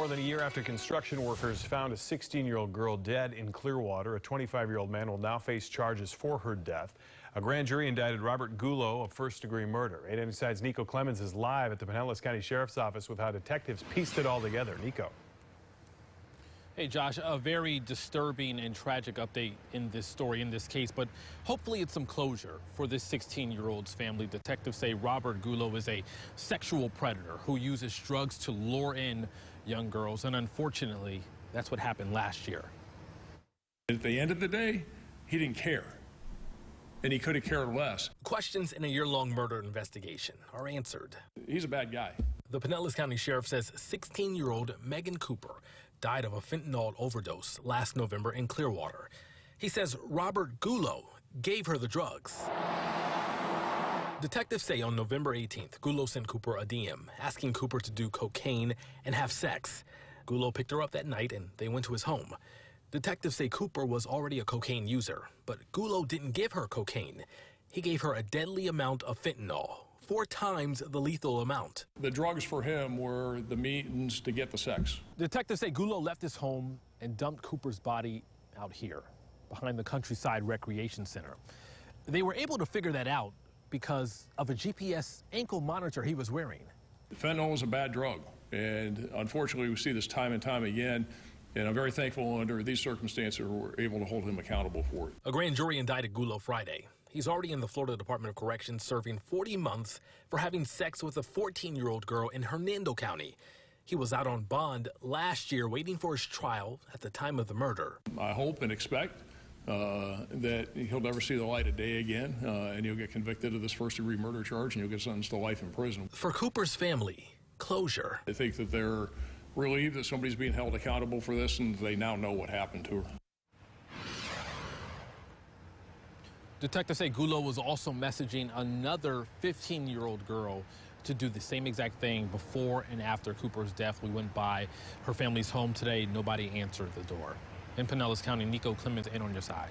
More than a year after construction workers found a 16-year-old girl dead in Clearwater, a 25-year-old man will now face charges for her death. A grand jury indicted Robert Gullo of first-degree murder. 8 Inside's Nico Clemens is live at the Pinellas County Sheriff's Office with how detectives pieced it all together. Nico. Hey, Josh, a very disturbing and tragic update in this story, in this case, but hopefully it's some closure for this 16-year-old's family. Detectives say Robert Gullo is a sexual predator who uses drugs to lure in young girls, and unfortunately, that's what happened last year. At the end of the day, he didn't care, and he could have cared less. Questions in a year-long murder investigation are answered. He's a bad guy. The Pinellas County Sheriff says 16-year-old Megan Cooper died of a fentanyl overdose last November in Clearwater. He says Robert Gullo gave her the drugs. Detectives say on November 18th, Gullo sent Cooper a DM asking Cooper to do cocaine and have sex. Gullo picked her up that night and they went to his home. Detectives say Cooper was already a cocaine user, but Gullo didn't give her cocaine. He gave her a deadly amount of fentanyl, 4 times the lethal amount. The drugs for him were the means to get the sex. Detectives say Gullo left his home and dumped Cooper's body out here, behind the Countryside Recreation Center. They were able to figure that out because of a GPS ankle monitor he was wearing. Fentanyl is a bad drug, and unfortunately we see this time and time again, and I'm very thankful under these circumstances we're able to hold him accountable for it. A grand jury indicted Gullo Friday. He's already in the Florida Department of Corrections serving 40 months for having sex with a 14-year-old girl in Hernando County. He was out on bond last year waiting for his trial at the time of the murder. I hope and expect that he'll never see the light of day again, and he'll get convicted of this first-degree murder charge, and he'll get sentenced to life in prison. For Cooper's family, closure. I think that they're relieved that somebody's being held accountable for this, and they now know what happened to her. Detectives say Gullo was also messaging another 15-year-old girl to do the same exact thing before and after Cooper's death. We went by her family's home today. Nobody answered the door. In Pinellas County, Nico Clemens, 8 on your side.